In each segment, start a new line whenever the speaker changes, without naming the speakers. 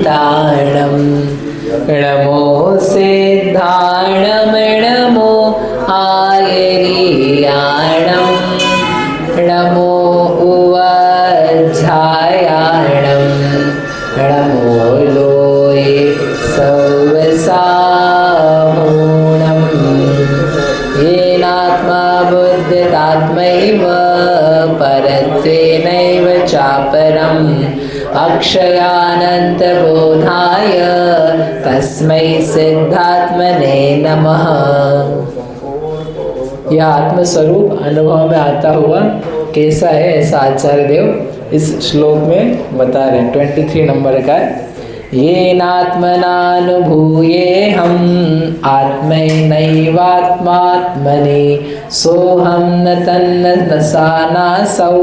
ताणं नमो सिद्धाणं नमो आयर्याणं नमो उवज्झायाणं नमो लोये सवसामूणं येनात्मा बुद्धितात्मैव परत्वेनैव चापरम् अक्षयानन्तबोधाय तस्मै सिद्धात्मने नमः। यह आत्मस्वरूप अनुभव में आता हुआ कैसा है, ऐसा आचार्य देव इस श्लोक में बता रहे हैं। 23 नंबर का येनात्मनानुभूयेऽहम् आत्मैनैवात्मात्मनि सोऽहं न तन्न न सा नासौ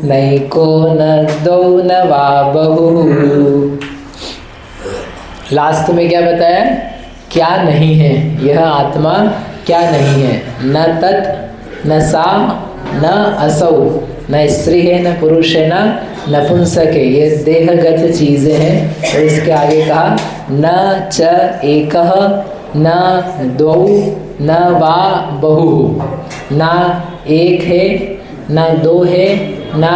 नैको न द्वौ न वा बहुः। लास्ट में क्या बताया? क्या नहीं है यह आत्मा, क्या नहीं है। न तत् न सा न असौ, न स्त्री है न पुरुष है न नपुंसक है, ये देहगत चीजें हैं। और इसके आगे कहा न च एकः न द्वौ न वा बहु, ना एक है न दो है न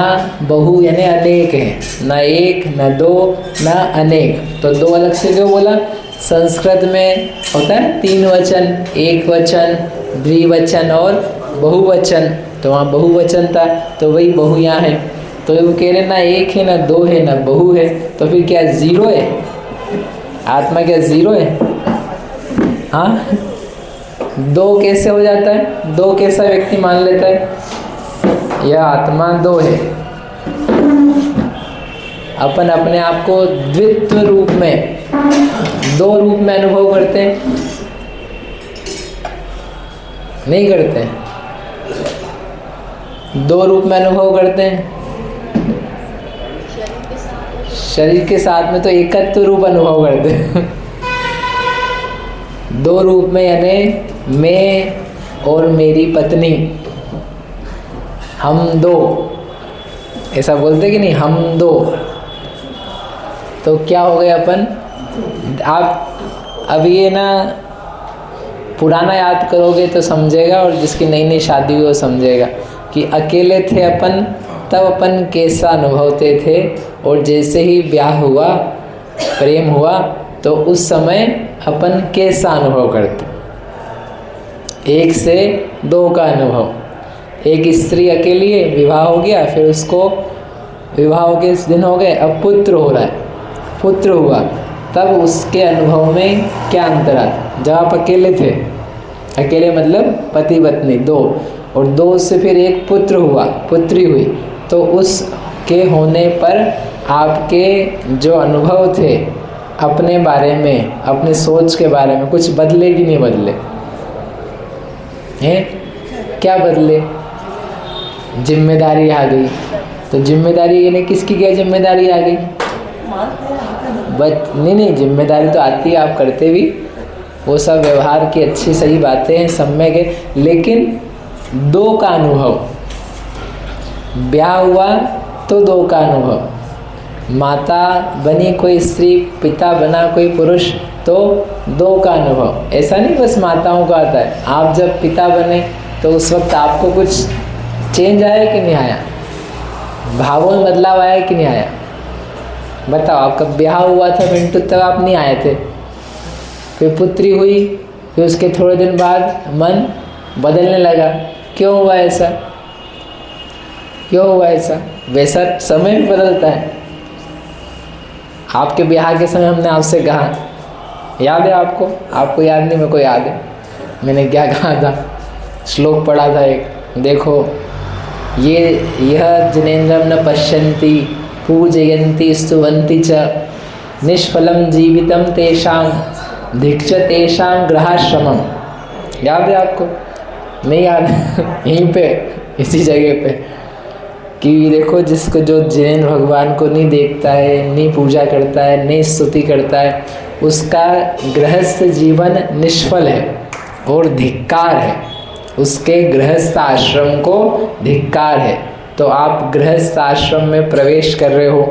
बहु यानी अनेक है, न एक न दो न अनेक। तो दो अलग से क्यों बोला? संस्कृत में होता है 3 वचन, एक वचन, द्विवचन और बहुवचन। तो वहाँ बहुवचन था तो वही बहु यहाँ है। तो वो कह रहे ना एक है ना दो है ना बहु है, तो फिर क्या जीरो है? आत्मा क्या जीरो है? हाँ, दो कैसे हो जाता है? दो कैसा व्यक्ति मान लेता है? यह आत्मा दो है। अपन अपने आप को द्वित्व रूप में, दो रूप में अनुभव करते हैं? नहीं करते हैं। दो रूप में अनुभव करते हैं। शरीर के साथ में तो एकत्व रूप अनुभव करते हैं। दो रूप में यानी मैं और मेरी पत्नी, हम दो, ऐसा बोलते कि नहीं? हम दो। तो क्या हो गए अपन? आप अब ये ना पुराना याद करोगे तो समझेगा, और जिसकी नई नई शादी हुई वो समझेगा कि अकेले थे अपन तब अपन कैसा अनुभवते थे, और जैसे ही ब्याह हुआ, प्रेम हुआ, तो उस समय अपन कैसा अनुभव करते। 1 से 2 का अनुभव। एक स्त्री अकेली है, विवाह हो गया, फिर उसको विवाह के दिन हो गए, अब पुत्र हो रहा है, पुत्र हुआ, तब उसके अनुभव में क्या अंतर आता? जब आप अकेले थे, अकेले मतलब पति पत्नी 2, और 2 से फिर एक पुत्र हुआ, पुत्री हुई, तो उसके होने पर आपके जो अनुभव थे अपने बारे में, अपने सोच के बारे में, कुछ बदले कि नहीं बदले? हैं? क्या बदले? जिम्मेदारी आ गई। तो जिम्मेदारी यानी किसकी क्या जिम्मेदारी आ गई? नहीं, जिम्मेदारी तो आती है, आप करते भी, वो सब व्यवहार की अच्छी सही बातें हैं, सम्यक है, लेकिन 2 का अनुभव। ब्याह हुआ तो 2 का अनुभव। माता बनी कोई स्त्री, पिता बना कोई पुरुष, तो 2 का अनुभव। ऐसा नहीं बस माताओं का आता है। आप जब पिता बने तो उस वक्त आपको कुछ चेंज आया कि नहीं आया? भावों में बदलाव आया कि नहीं आया? बताओ, आपका ब्याह हुआ था मिंटू, तब आप नहीं आए थे। फिर पुत्री हुई, फिर उसके थोड़े दिन बाद मन बदलने लगा। क्यों हुआ ऐसा? क्यों हुआ ऐसा? वैसा समय भी बदलता है। आपके ब्याह के समय हमने आपसे कहा, याद है आपको? आपको याद नहीं, मेरे को याद है। मैंने क्या कहा था? श्लोक पढ़ा था एक, देखो, यह जिनेन्द्रं न पश्यन्ति पूजयन्ति स्तुवन्ति च निष्फलं जीवितं तेषां धिक्ष तेषां ग्रहाश्रमम्। याद है आपको? नहीं याद? यहीं पे, इसी जगह पे, कि देखो, जिसको जो जिनेन्द्र भगवान को नहीं देखता है, नहीं पूजा करता है, नहीं स्तुति करता है, उसका गृहस्थ जीवन निष्फल है और धिक्कार है। उसके गृहस्थ आश्रम को धिक्कार है। तो आप गृहस्थ आश्रम में प्रवेश कर रहे हो,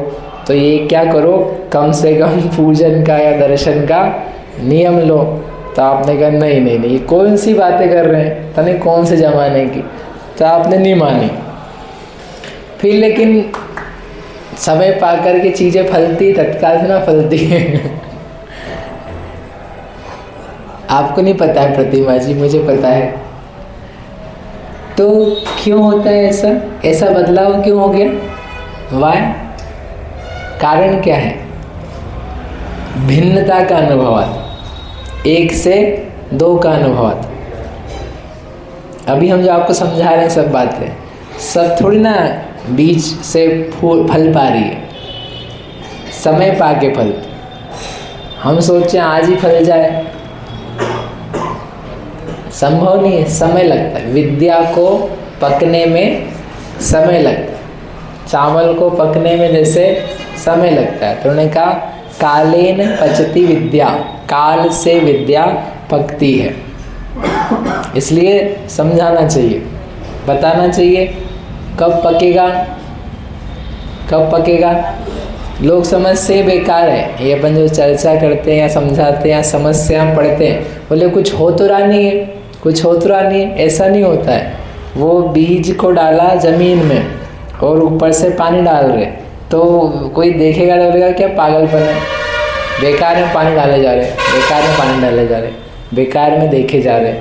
तो ये क्या करो, कम से कम पूजन का या दर्शन का नियम लो। तो आपने कहा नहीं नहीं नहीं, कौन सी बातें कर रहे हैं, पता नहीं कौन से ज़माने की। तो आपने नहीं मानी। फिर लेकिन समय पाकर के चीज़ें फलती, तत्काल से ना फलती है। आपको नहीं पता है प्रतिमा जी, मुझे पता है। तो क्यों होता है ऐसा, ऐसा बदलाव क्यों हो गया? वाय, कारण क्या है? भिन्नता का अनुभव, एक से दो का अनुभव। अभी हम जो आपको समझा रहे हैं सब बातें, सब थोड़ी ना बीज से फल पा रही है, समय पाके फल। हम सोचें आज ही फल जाए, संभव नहीं है, समय लगता है। विद्या को पकने में समय लगता है, चावल को पकने में जैसे समय लगता है। तो उन्होंने कहा कालेन पचती विद्या, काल से विद्या पकती है। इसलिए समझाना चाहिए, बताना चाहिए कब पकेगा, कब पकेगा। लोग समझते बेकार है, ये अपन जो चर्चा करते हैं या समझाते हैं या समस्या पढ़ते हैं, बोले कुछ हो तो रहा नहीं है, कुछ हो तो रहा नहीं है। ऐसा नहीं होता है। वो बीज को डाला ज़मीन में और ऊपर से पानी डाल रहे, तो कोई देखेगा तो बोलेगा क्या पागलपन है, बेकार में पानी डाले जा रहे, बेकार में पानी डाले जा रहे, बेकार में देखे जा रहे।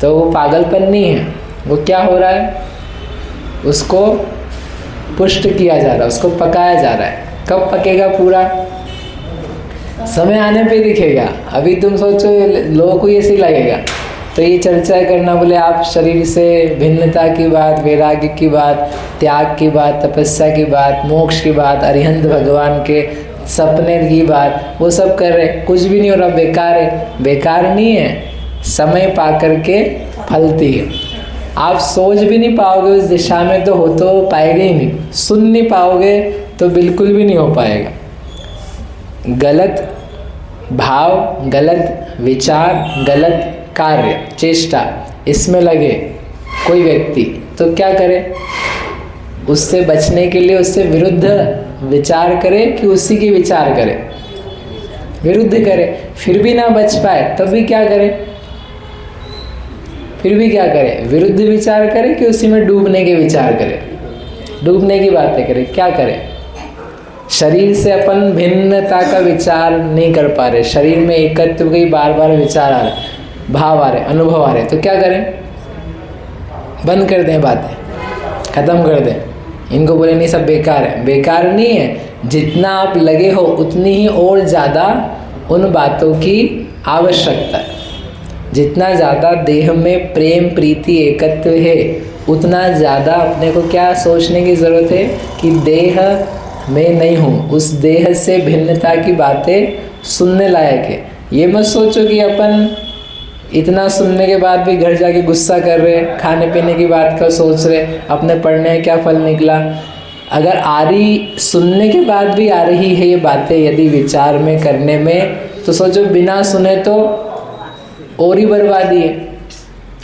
तो वो पागलपन नहीं है, वो क्या हो रहा है, उसको पुष्ट किया जा रहा है, उसको पकाया जा रहा है। कब पकेगा पूरा? समय आने पे दिखेगा। अभी तुम सोचो लोगों को ये सही लगेगा। तो ये चर्चा करना, बोले आप शरीर से भिन्नता की बात, वैराग्य की बात, त्याग की बात, तपस्या की बात, मोक्ष की बात, अरिहंत भगवान के सपने की बात, वो सब कर रहे, कुछ भी नहीं हो रहा, बेकार है। बेकार नहीं है, समय पा करके फलती है। आप सोच भी नहीं पाओगे उस दिशा में तो हो तो पाएगा ही नहीं, सुन नहीं पाओगे तो बिल्कुल भी नहीं हो पाएगा। गलत भाव, गलत विचार, गलत कार्य, चेष्टा इसमें लगे कोई व्यक्ति तो क्या करे? उससे बचने के लिए उससे विरुद्ध विचार करे कि उसी की विचार करे, विरुद्ध करे। फिर भी ना बच पाए तब भी क्या करे? फिर भी क्या करे? विरुद्ध विचार करे कि उसी में डूबने के विचार करे, डूबने की बातें करे। क्या करे? शरीर से अपन भिन्नता का विचार नहीं कर पा रहे, शरीर में एकत्व के बार बार विचार आ रहे, भाव आ रहे, अनुभव आ रहे, तो क्या करें? बंद कर दें बातें, खत्म कर दें इनको। बोले नहीं सब बेकार है। बेकार नहीं है, जितना आप लगे हो उतनी ही और ज़्यादा उन बातों की आवश्यकता है। जितना ज़्यादा देह में प्रेम प्रीति एकत्व है, उतना ज़्यादा अपने को क्या सोचने की ज़रूरत है कि देह में नहीं हूँ, उस देह से भिन्नता की बातें सुनने लायक है। ये मत सोचो कि अपन इतना सुनने के बाद भी घर जाके गुस्सा कर रहे, खाने पीने की बात का सोच रहे, अपने पढ़ने में क्या फल निकला। अगर आ रही, सुनने के बाद भी आ रही है ये बातें यदि विचार में करने में, तो सोचो बिना सुने तो और ही बर्बादी है।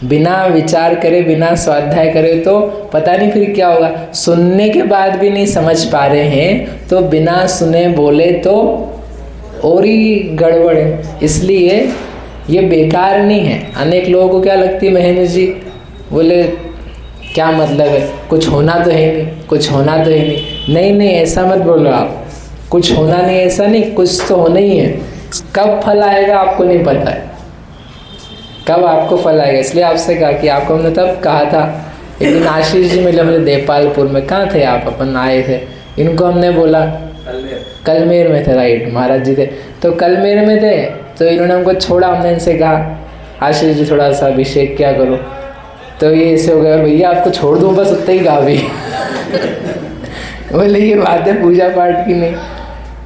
बिना विचार करे, बिना स्वाध्याय करे तो पता नहीं फिर क्या होगा। सुनने के बाद भी नहीं समझ पा रहे हैं तो बिना सुने बोले तो और ही गड़बड़ है। इसलिए ये बेकार नहीं है। अनेक लोगों को क्या लगती है, महेंद्र जी बोले क्या मतलब है, कुछ होना तो है नहीं, कुछ होना तो है नहीं। नहीं नहीं, ऐसा मत बोलो आप, कुछ होना नहीं, ऐसा नहीं, कुछ तो होना ही है। कब फल आएगा आपको नहीं पता है, कब आपको फल आएगा। इसलिए आपसे कहा कि आपको हमने तब कहा था, एक दिन आशीष जी मिले मुझे देपालपुर में। कहाँ थे आप? अपन आए थे, इनको हमने बोला कलमेर में थे, राइट, महाराज जी थे। तो कलमेर में थे तो इन्होंने हमको छोड़ा, हमने इनसे कहा आशीष जी थोड़ा सा अभिषेक क्या करो, तो ये ऐसे हो गया भैया आपको छोड़ दूँ बस, उतना ही कहा भी। बोले ये बात है पूजा पाठ की नहीं।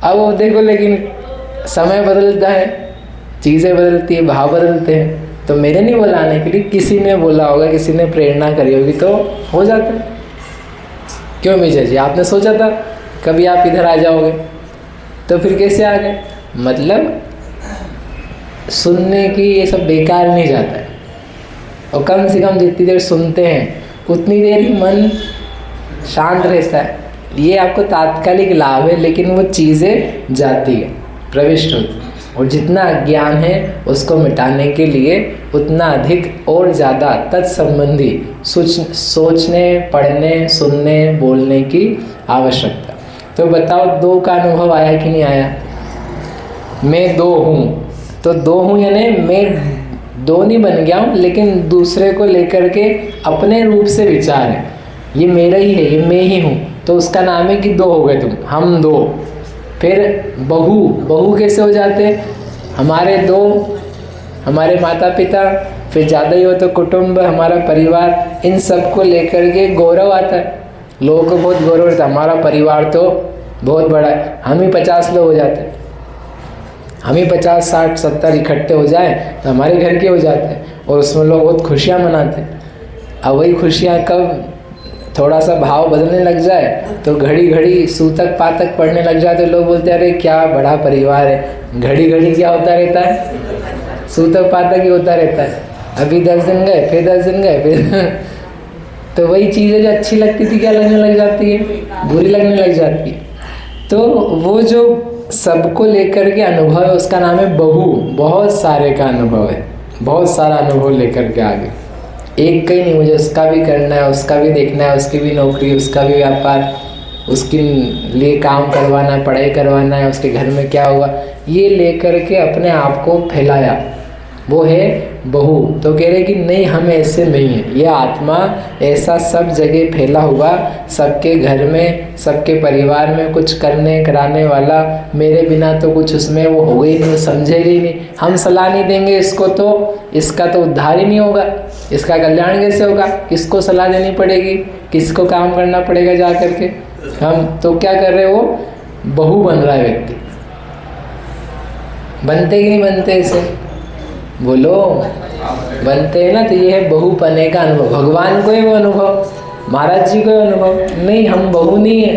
अब वो देखो, लेकिन समय बदलता है, चीज़ें बदलती है, भाव बदलते हैं। तो मेरे नहीं बुलाने के लिए किसी ने बोला होगा, किसी ने प्रेरणा करी होगी तो हो जाता है। क्यों विजय जी, आपने सोचा था कभी आप इधर आ जाओगे, तो फिर कैसे आ गए? मतलब सुनने की ये सब बेकार नहीं जाता है। और कम से कम जितनी देर सुनते हैं उतनी देर ही मन शांत रहता है, ये आपको तात्कालिक लाभ है, लेकिन वो चीज़ें जाती है, प्रविष्ट होती, और जितना ज्ञान है उसको मिटाने के लिए उतना अधिक और ज़्यादा तत्संबंधी सोचने, पढ़ने, सुनने, बोलने की आवश्यकता। तो बताओ, दो का अनुभव आया कि नहीं आया? मैं दो हूँ, तो दो हूँ यानी मैं दो नहीं बन गया हूँ, लेकिन दूसरे को लेकर के अपने रूप से विचार है, ये मेरा ही है, ये मैं ही हूँ, तो उसका नाम है कि दो हो गए तुम, हम दो। फिर बहू कैसे हो जाते? हमारे दो, हमारे माता पिता, फिर ज़्यादा ही हो तो कुटुंब, हमारा परिवार, इन सब को लेकर के गौरव आता है। लोगों को बहुत गौरव रहता है, हमारा परिवार तो बहुत बड़ा है। हम ही 50 लोग हो जाते हैं, हम ही 50, 60, 70 इकट्ठे हो जाए तो हमारे घर के हो जाते हैं, और उसमें लोग बहुत खुशियाँ मनाते हैं। अब वही खुशियाँ कब थोड़ा सा भाव बदलने लग जाए तो घड़ी घड़ी सूतक पातक पढ़ने लग जाए तो लोग बोलते हैं अरे क्या बड़ा परिवार है। घड़ी घड़ी क्या होता रहता है? सूतक पातक ही होता रहता है। अभी 10 दिन गए, फिर 10 दिन गए, फिर तो वही चीज़ें जो अच्छी लगती थी क्या लगने लग जाती है? बुरी लगने लग जाती है। तो वो जो सबको लेकर के अनुभव है उसका नाम है बहु। बहुत सारे का अनुभव है, बहुत सारा अनुभव लेकर के आगे। एक का ही नहीं, मुझे उसका भी करना है, उसका भी देखना है, उसकी भी नौकरी, उसका भी व्यापार, उसके लिए काम करवाना है, पढ़ाई करवाना है, उसके घर में क्या होगा, ये लेकर के अपने आप को फैलाया, वो है बहु। तो कह रहे कि नहीं, हम ऐसे नहीं है, ये आत्मा ऐसा सब जगह फैला हुआ, सबके घर में, सबके परिवार में कुछ करने कराने वाला, मेरे बिना तो कुछ उसमें वो होगा ही नहीं, समझेगा ही नहीं। हम सलाह नहीं देंगे इसको तो इसका तो उद्धार ही नहीं होगा, इसका कल्याण कैसे होगा? किसको सलाह देनी पड़ेगी, किसको काम करना पड़ेगा जा करके? हम तो क्या कर रहे, वो बहु बन रहा है व्यक्ति। बनते कि नहीं बनते ऐसे? बोलो, बनते हैं ना। तो ये है बहु पने का अनुभव। भगवान को है वो अनुभव, महाराज जी को अनुभव नहीं, हम बहु नहीं है।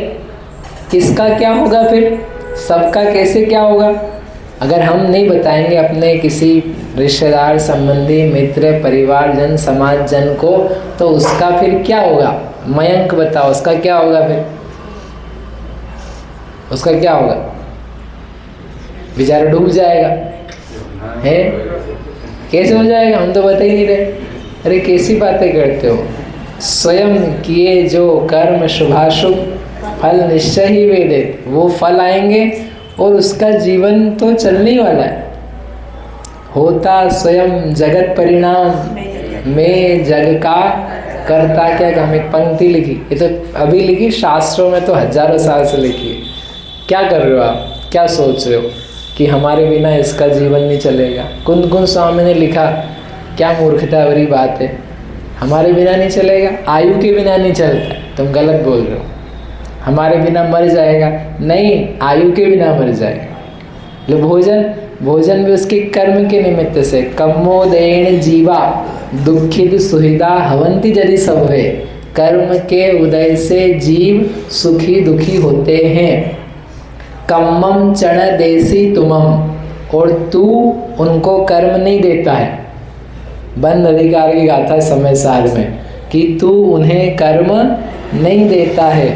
किसका क्या होगा फिर? सबका कैसे क्या होगा? अगर हम नहीं बताएंगे अपने किसी रिश्तेदार, संबंधी, मित्र, परिवार जन, समाज जन को, तो उसका फिर क्या होगा? मयंक बताओ, उसका क्या होगा फिर? उसका क्या होगा? बेचारा डूब जाएगा है। कैसे हो जाएगा? हम तो बता ही नहीं रहे। अरे कैसी बातें करते हो? स्वयं किए जो कर्म शुभाशुभ फल निश्चय ही वेदित, वो फल आएंगे और उसका जीवन तो चलने ही वाला है। होता स्वयं जगत परिणाम में जग का करता क्या काम। एक पंक्ति लिखी, ये तो अभी लिखी, शास्त्रों में तो हजारों साल से लिखी है। क्या कर रहे हो आप? क्या सोच रहे हो कि हमारे बिना इसका जीवन नहीं चलेगा? कुंद कुंद स्वामी ने लिखा, क्या मूर्खता भरी बात है, हमारे बिना नहीं चलेगा, आयु के बिना नहीं चलता। तुम गलत बोल रहे हो। हमारे बिना मर जाएगा? नहीं, आयु के बिना मर जाएगा। लो भोजन भी उसके कर्म के निमित्त से। कम्मोदेन जीवा दुखित सुहिदा हवंती यदि सभवे, कर्म के उदय से जीव सुखी दुखी होते हैं। कम्मम चण देसी तुमम, और तू उनको कर्म नहीं देता है। बंद अधिकार की गाथा समय सार में कि तू उन्हें कर्म नहीं देता है।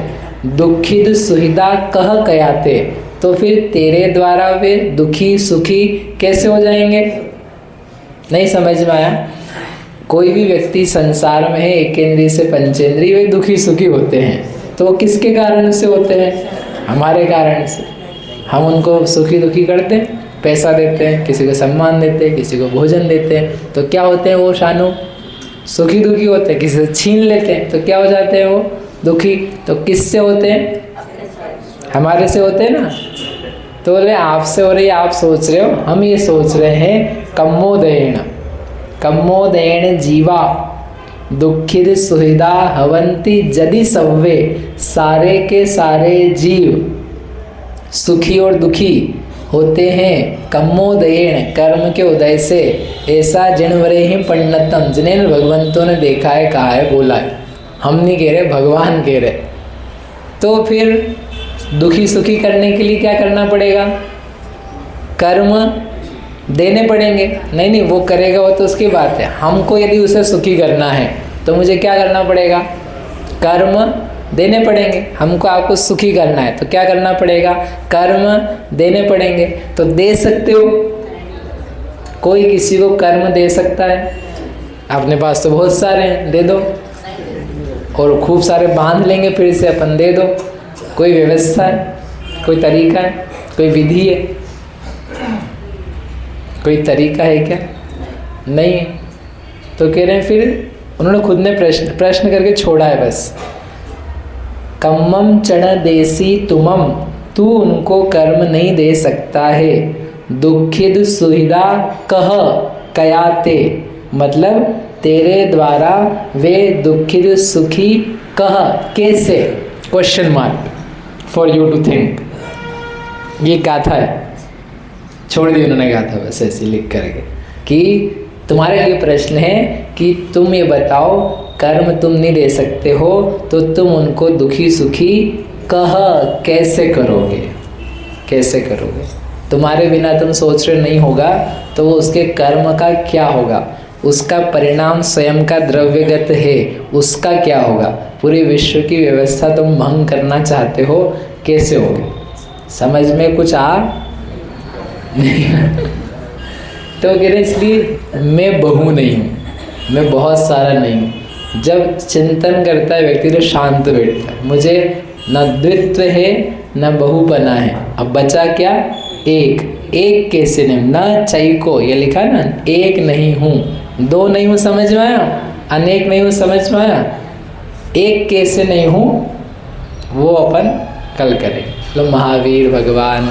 दुखित सुहिदा कह कयाते, तो फिर तेरे द्वारा वे दुखी सुखी कैसे हो जाएंगे? नहीं समझ में आया? कोई भी व्यक्ति संसार में है, एकेंद्रिय से पंचेंद्रिय, वे दुखी सुखी होते हैं। तो किसके कारण से होते हैं? हमारे कारण से। हम उनको सुखी दुखी करते हैं, पैसा देते हैं, किसी को सम्मान देते हैं, किसी को भोजन देते हैं, तो क्या होते हैं वो शानू? सुखी दुखी होते हैं। किसी से छीन लेते हैं तो क्या हो जाते हैं वो? दुखी। तो किससे होते हैं? हमारे से होते हैं ना। तो बोले आपसे हो रही, आप सोच रहे हो, हम ये सोच रहे हैं। कम्मोदेन जीवा दुखित सुहिदा हवंती यदि सव्वे, सारे के सारे जीव सुखी और दुखी होते हैं। कम्मोदयेन, कर्म के उदय से। ऐसा जिनवरे ही पंडितम, जिन्हें भगवंतों ने देखा है, कहा है, बोला है। हम नहीं कह रहे, भगवान कह रहे। तो फिर दुखी सुखी करने के लिए क्या करना पड़ेगा? कर्म देने पड़ेंगे। नहीं, वो करेगा वो तो उसकी बात है। हमको यदि उसे सुखी करना है तो मुझे क्या करना पड़ेगा? कर्म देने पड़ेंगे। हमको आपको सुखी करना है तो क्या करना पड़ेगा? कर्म देने पड़ेंगे। तो दे सकते हो? कोई किसी को कर्म दे सकता है? अपने पास तो बहुत सारे हैं, दे दो। और खूब सारे बांध लेंगे फिर से अपन, दे दो। कोई व्यवस्था है, कोई तरीका है, कोई विधि है, कोई तरीका है क्या? नहीं है। तो कह रहे हैं, फिर उन्होंने खुद ने प्रश्न करके छोड़ा है बस। कम्मम चण देसी तुमम, तू उनको कर्म नहीं दे सकता है। दुखिद सुहिदा कह कयाते, मतलब तेरे द्वारा वे दुखित सुखी कह, कैसे? Question mark for you to think. ये गाथा है, छोड़ दी उन्होंने गाथा बस ऐसे लिख करके कि तुम्हारे लिए प्रश्न है कि तुम ये बताओ, कर्म तुम नहीं दे सकते हो तो तुम उनको दुखी सुखी कह कैसे करोगे? कैसे करोगे? तुम्हारे बिना तुम सोच रहे नहीं होगा तो उसके कर्म का क्या होगा? उसका परिणाम स्वयं का द्रव्यगत है, उसका क्या होगा? पूरे विश्व की व्यवस्था तुम भंग करना चाहते हो, कैसे होगे? समझ में कुछ आ नहीं? तो कह रहे इसलिए मैं बहु नहीं हूँ, मैं बहुत सारा नहीं हूँ। जब चिंतन करता है व्यक्ति तो शांत बैठता है। मुझे न द्वित्व है न बहुपना है। अब बचा क्या? एक। एक कैसे नहीं? न चैको, ये लिखा ना, एक नहीं हूँ, दो नहीं हूँ, समझ में आया? अनेक नहीं हूँ, समझ में आया? एक कैसे नहीं हूँ वो अपन कल करें। तो महावीर भगवान